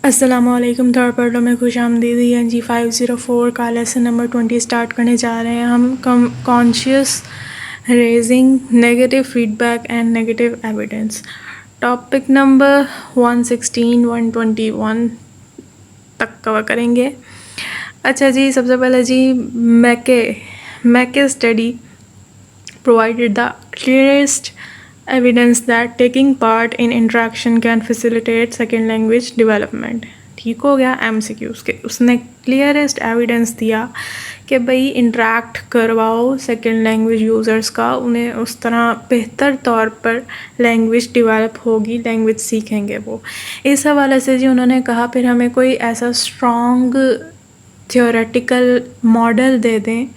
अस्सलामुअलैकुम। थर्ड पर्डो में खुश आमदीदी। NG 504 का लेसन नंबर 20 स्टार्ट करने जा रहे हैं हम। Conscious raising negative feedback and negative evidence. Topic number 116 121 तक कवर करेंगे। अच्छा जी, सबसे पहले जी मैके study provided the clearest evidence that taking part in interaction can facilitate second language development। ठीक हो गया। MCQ उसने क्लियरेस्ट एविडेंस दिया कि भाई इंटरेक्ट करवाओ सेकेंड लैंग्वेज यूज़र्स का, उन्हें उस तरह बेहतर तौर पर लैंग्वेज डेवलप होगी, लैंग्वेज सीखेंगे वो। इस हवाले से जी उन्होंने कहा फिर हमें कोई ऐसा स्ट्रॉन्ग थियोरेटिकल मॉडल दे दें,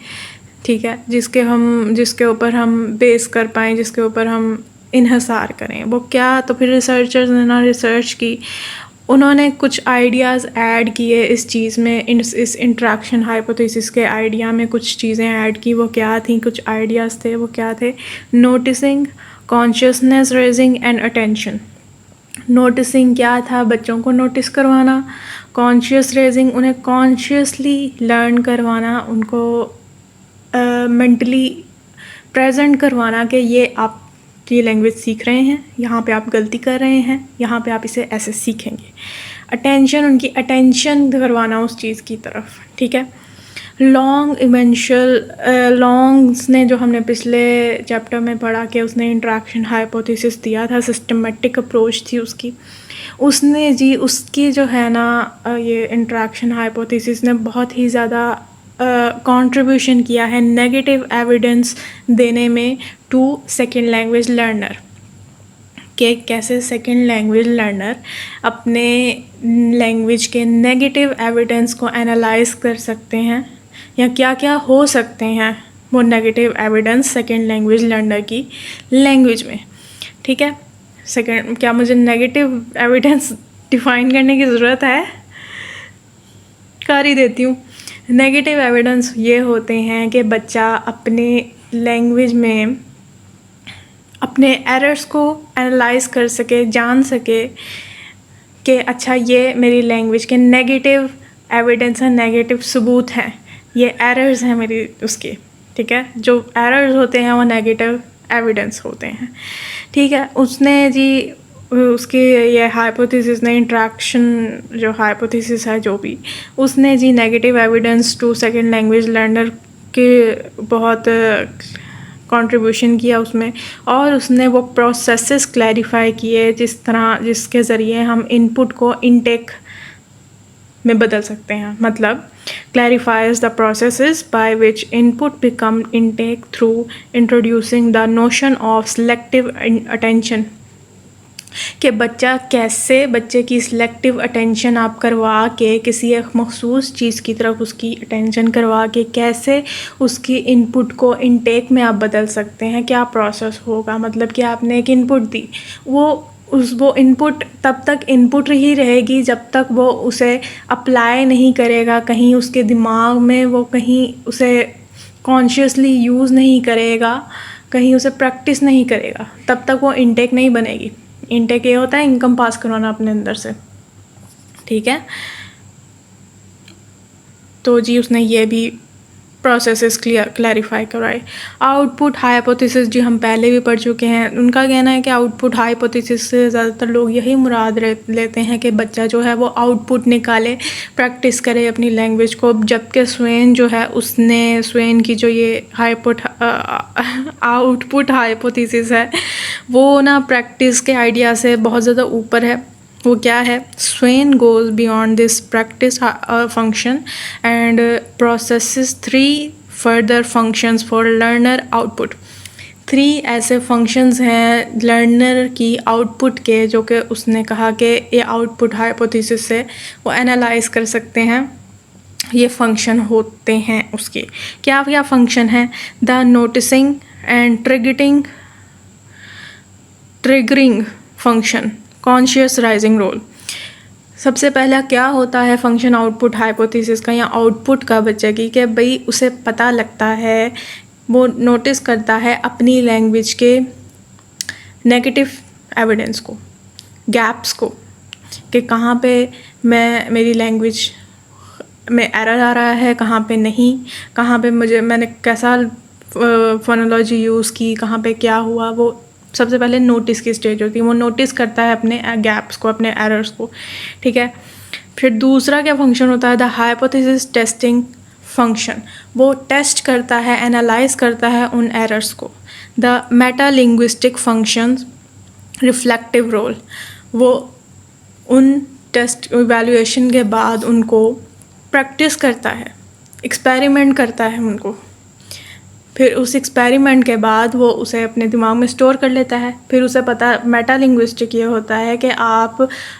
ठीक है, जिसके ऊपर हम बेस कर पाएँ, जिसके ऊपर हम इन्हसार करें। वो क्या? तो फिर रिसर्चर्स ने ना रिसर्च की, उन्होंने कुछ आइडियाज़ ऐड किए इस चीज़ में, इस इंट्रैक्शन हाइपोथेसिस के आइडिया में कुछ चीज़ें ऐड की। वो क्या थी? कुछ आइडियाज़ थे, वो क्या थे? Noticing, consciousness raising and attention. Noticing क्या था? बच्चों को नोटिस करवाना। कॉन्शियस रेजिंग, उन्हें कॉन्शियसली लर्न करवाना, उनको मेंटली प्रेजेंट करवाना कि ये लैंग्वेज सीख रहे हैं, यहाँ पे आप गलती कर रहे हैं, यहाँ पे आप इसे ऐसे सीखेंगे। अटेंशन, उनकी अटेंशन करवाना उस चीज़ की तरफ, ठीक है। लॉन्ग्स ने जो हमने पिछले चैप्टर में पढ़ा कि उसने इंट्रैक्शन हाइपोथेसिस दिया था, सिस्टमेटिक अप्रोच थी उसने जी उसकी जो है ना ये इंट्रैक्शन हाइपोथेसिस ने बहुत ही ज़्यादा कंट्रीब्यूशन किया है नेगेटिव एविडेंस देने में टू सेकेंड लैंग्वेज लर्नर, कि कैसे सेकेंड लैंग्वेज लर्नर अपने लैंग्वेज के नेगेटिव एविडेंस को एनालाइज कर सकते हैं, या क्या क्या हो सकते हैं वो negative evidence second language learner की लैंग्वेज में, ठीक है। क्या मुझे नेगेटिव एविडेंस डिफ़ाइन करने की ज़रूरत है? कर ही देती हूँ। नेगेटिव एविडेंस ये होते हैं कि बच्चा अपने लैंग्वेज में अपने एरर्स को एनालाइज कर सके, जान सके कि अच्छा ये मेरी लैंग्वेज के नेगेटिव एविडेंस हैं, नेगेटिव सबूत हैं, ये एरर्स हैं मेरी उसके, ठीक है। जो एरर्स होते हैं वो नेगेटिव एविडेंस होते हैं, ठीक है। उसने जी उसकी ये हाइपोथेसिस ने इंट्रैक्शन जो हाइपोथेसिस है जो भी, उसने जी negative evidence to second language learner के बहुत कंट्रीब्यूशन किया उसमें, और उसने वो प्रोसेसेस क्लैरिफाई किए जिसके ज़रिए हम इनपुट को इनटेक में बदल सकते हैं। मतलब clarifies the processes by which input become intake through introducing the notion of selective attention, कि बच्चे की सिलेक्टिव अटेंशन आप करवा के किसी एक मखसूस चीज़ की तरफ उसकी अटेंशन करवा के कैसे उसकी इनपुट को इनटेक में आप बदल सकते हैं। क्या प्रोसेस होगा? मतलब कि आपने एक इनपुट दी, वो इनपुट तब तक इनपुट ही रहेगी जब तक वो उसे अप्लाई नहीं करेगा कहीं उसके दिमाग में, वो कहीं उसे कॉन्शियसली यूज़ नहीं करेगा, कहीं उसे प्रैक्टिस नहीं करेगा, तब तक वो इनटेक नहीं बनेगी। इनटेक ये होता है इनकम पास करवाना अपने अंदर से, ठीक है। तो जी उसने ये भी प्रोसेसेस क्लैरिफाई करवाए। आउटपुट हाइपोथेसिस जी हम पहले भी पढ़ चुके हैं। उनका कहना है कि आउटपुट हाइपोथेसिस से ज़्यादातर लोग यही मुराद लेते हैं कि बच्चा जो है वो आउटपुट निकाले, प्रैक्टिस करे अपनी लैंग्वेज को, जबकि स्वेन जो है उसने स्वेन की जो ये आउटपुट हाइपोथेसिस है वो ना प्रैक्टिस के आइडिया से बहुत ज़्यादा ऊपर है। वो क्या है? Swain goes beyond this practice function and processes 3 further functions for learner output. 3 ऐसे फंक्शंस हैं लर्नर की आउटपुट के, जो कि उसने कहा कि ये आउटपुट हाइपोथेसिस से वो एनालाइज कर सकते हैं। ये फंक्शन होते हैं उसके क्या क्या फंक्शन हैं? The noticing and triggering function, conscious raising role. सबसे पहला क्या होता है फंक्शन आउटपुट हाइपोथेसिस का या आउटपुट का बच्चे की, कि भाई उसे पता लगता है, वो नोटिस करता है अपनी लैंग्वेज के नेगेटिव एविडेंस को, गैप्स को, कि कहाँ पे मेरी लैंग्वेज में एरर आ रहा है, कहाँ पे नहीं, कहाँ पे मैंने कैसा फोनोलॉजी यूज़ की, कहाँ पे क्या हुआ। वो सबसे पहले नोटिस की स्टेज होती है, वो नोटिस करता है अपने गैप्स को, अपने एरर्स को, ठीक है। फिर दूसरा क्या फंक्शन होता है, द हाइपोथेसिस टेस्टिंग फंक्शन। वो टेस्ट करता है, एनालाइज करता है उन एरर्स को। The meta linguistic function reflective role, वो उन टेस्ट इवैल्यूएशन के बाद उनको प्रैक्टिस करता है, एक्सपेरिमेंट करता है उनको। फिर उस एक्सपेरिमेंट के बाद वो उसे अपने दिमाग में स्टोर कर लेता है। फिर उसे पता, मेटा लिंग्विस्टिक ये होता है कि आप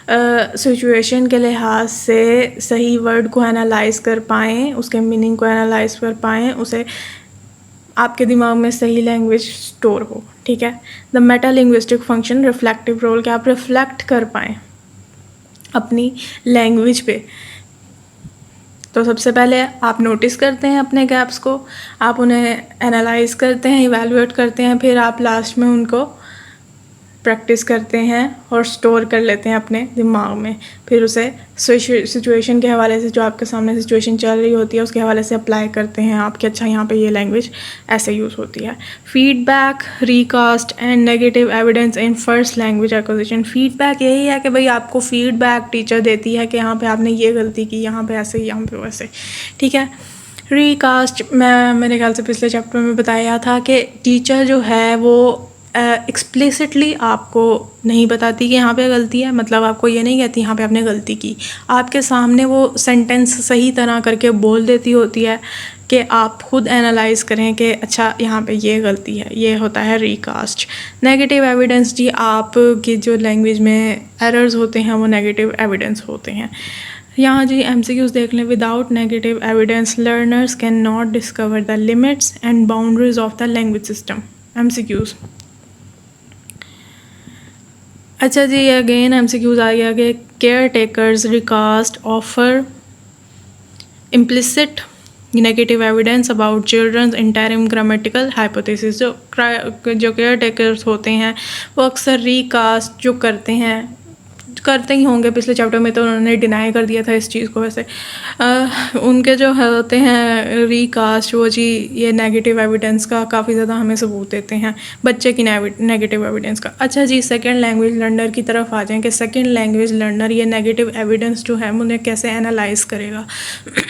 सिचुएशन के लिहाज से सही वर्ड को एनालाइज कर पाएँ, उसके मीनिंग को एनालाइज कर पाएँ, उसे आपके दिमाग में सही लैंग्वेज स्टोर हो, ठीक है। The meta linguistic function reflective role, कि आप रिफ्लेक्ट कर पाएँ अपनी लैंग्वेज पे। तो सबसे पहले आप नोटिस करते हैं अपने गैप्स को, आप उन्हें एनालाइज करते हैं, इवैल्यूएट करते हैं, फिर आप लास्ट में उनको प्रैक्टिस करते हैं और स्टोर कर लेते हैं अपने दिमाग में। फिर उसे सिचुएशन के हवाले से, जो आपके सामने सिचुएशन चल रही होती है उसके हवाले से अप्लाई करते हैं आप कि अच्छा यहाँ पे ये लैंग्वेज ऐसे यूज़ होती है। Feedback, recast and negative evidence in first language acquisition. Feedback यही है कि भाई आपको फीडबैक टीचर देती है कि यहाँ पे आपने ये गलती की, यहाँ पे ऐसे, यहाँ पे वैसे, ठीक है। रिकास्ट, मेरे ख्याल से पिछले चैप्टर में बताया था कि टीचर जो है वो एक्सप्लिसिटली आपको नहीं बताती कि यहाँ पे गलती है, मतलब आपको ये नहीं कहती यहाँ पे आपने गलती की, आपके सामने वो सेंटेंस सही तरह करके बोल देती होती है कि आप खुद एनालाइज करें कि अच्छा यहाँ पे ये गलती है। ये होता है रिकास्ट। नेगेटिव एविडेंस, जी आपकी जो लैंग्वेज में एरर्स होते हैं वो नेगेटिव एविडेंस होते हैं। यहाँ जी MCQs देख लें। Without negative evidence learners can not discover the limits and boundaries of the language system. MCQs। अच्छा जी, अगेन MCQs आ गया कि care takers recast offer implicit negative evidence about children's interim grammatical hypothesis. जो care takers होते हैं वो अक्सर रिकास्ट जो करते ही होंगे, पिछले चैप्टर में तो उन्होंने डिनाई कर दिया था इस चीज़ को। वैसे उनके जो होते हैं रिकास्ट, वो जी ये नेगेटिव एविडेंस का काफ़ी ज़्यादा हमें सबूत देते हैं, बच्चे की नेगेटिव एविडेंस का। अच्छा जी, सेकंड लैंग्वेज लर्नर की तरफ आ जाएं कि सेकंड लैंग्वेज लर्नर ये नेगेटिव एविडेंस जो है उन्हें कैसे एनालाइज करेगा।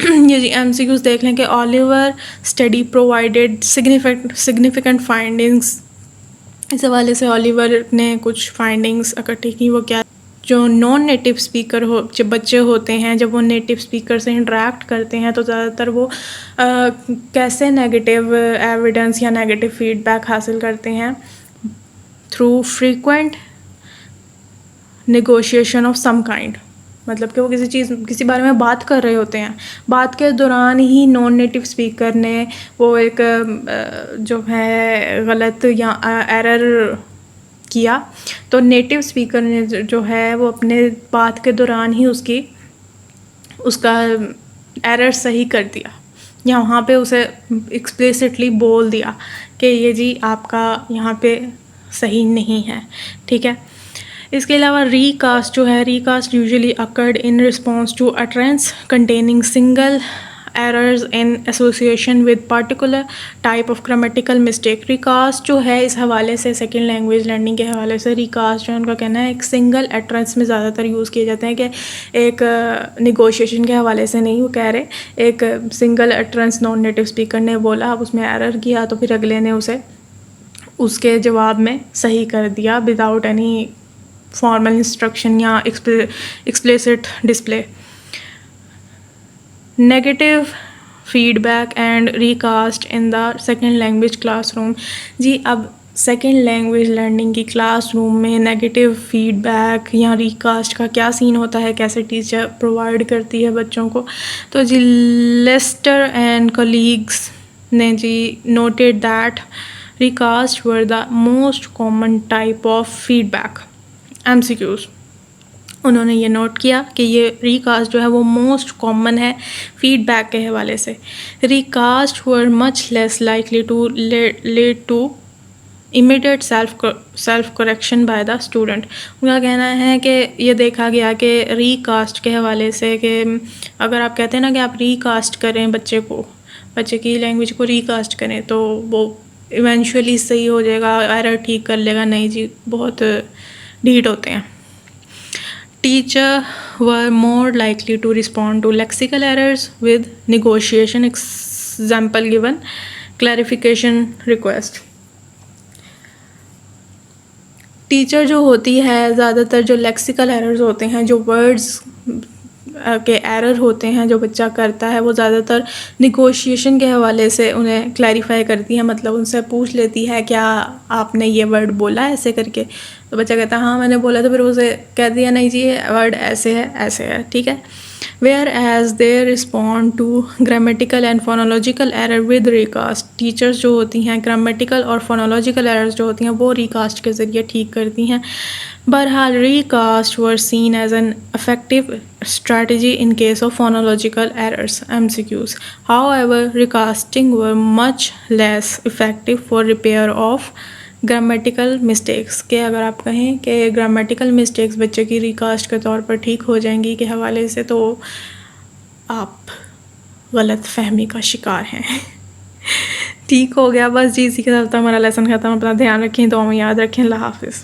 ये जी MCQs देख लें कि Oliver study provided significant findings. इस हवाले से ओलिवर ने कुछ फाइंडिंग्स इकट्ठी की। वो क्या, जो नॉन नेटिव स्पीकर जब बच्चे होते हैं, जब वो नेटिव स्पीकर से इंटरेक्ट करते हैं तो ज़्यादातर वो कैसे नेगेटिव एविडेंस या नेगेटिव फीडबैक हासिल करते हैं, through frequent negotiation of some kind. मतलब कि वो किसी बारे में बात कर रहे होते हैं, बात के दौरान ही नॉन नेटिव स्पीकर ने वो एक जो है गलत या एरर किया, तो नेटिव स्पीकर ने जो है वो अपने बात के दौरान ही उसका एरर सही कर दिया, या वहाँ पे उसे एक्सप्लिसिटली बोल दिया कि ये जी आपका यहाँ पे सही नहीं है, ठीक है। इसके अलावा रीकास्ट जो है, recast usually occurred in response to utterance containing single errors in association with particular type of grammatical mistake. Recast जो है इस हवाले से, सेकंड लैंग्वेज लर्निंग के हवाले से, रिकास्ट जो है उनका कहना है एक सिंगल एटरेंस में ज़्यादातर यूज़ किए जाते हैं, कि एक निगोशिएशन के हवाले से नहीं। वो कह रहे एक सिंगल एटरेंस नॉन नेटिव स्पीकर ने बोला, अब उसमें एरर किया तो फिर अगले ने उसे उसके जवाब में सही कर दिया विदाउट एनी फॉर्मल इंस्ट्रक्शन या explicit display. Negative feedback and recast in the second language classroom. जी अब सेकेंड लैंग्वेज लर्निंग की क्लासरूम में नेगेटिव फीडबैक या रिकास्ट का क्या सीन होता है, कैसे टीचर प्रोवाइड करती है बच्चों को। तो जी लेस्टर एंड कलीग्स ने जी noted that recast were the most common type of feedback. MCQs उन्होंने ये नोट किया कि ये रिकास्ट जो है वो मोस्ट कॉमन है फीडबैक के हवाले से। Recast were much less likely to lead to immediate self correction by the student. उनका कहना है कि ये देखा गया कि रीकास्ट के हवाले से कि अगर आप कहते हैं ना कि आप रीकास्ट करें बच्चे की लैंग्वेज को रीकास्ट करें तो वो इवेंचुअली सही हो जाएगा, एरर ठीक कर लेगा। नहीं जी, बहुत ढीठ होते हैं। Teacher were more likely to respond to lexical errors with negotiation, example given, clarification request. Teacher जो होती है ज़्यादातर जो लेक्सिकल एरर्स होते हैं, जो वर्ड्स के एरर होते हैं जो बच्चा करता है, वो ज़्यादातर निगोशिएशन के हवाले से उन्हें क्लैरिफाई करती है। मतलब उनसे पूछ लेती है क्या आपने ये वर्ड बोला ऐसे करके, तो बच्चा कहता है हाँ मैंने बोला, तो फिर उसे कह दिया नहीं जी ये वर्ड ऐसे है, ठीक है। Whereas they respond to grammatical and phonological error with recast. Teachers जो होती हैं ग्रामेटिकल और फोनोलॉजिकल एरर्स जो होती हैं वो रिकास्ट के ज़रिए ठीक करती हैं। बहरहाल recast were seen as an effective strategy in case of phonological errors MCQs. However, recasting were much less effective for repair of grammatical mistakes। के अगर आप कहें कि grammatical mistakes बच्चे की रिकास्ट के तौर पर ठीक हो जाएंगी के हवाले से, तो आप गलत फहमी का शिकार हैं। ठीक हो गया, बस जी, इसी के साथ हमारा लेसन ख़त्म। अपना ध्यान रखें, दुआ में याद रखें। अल्लाह हाफिज़।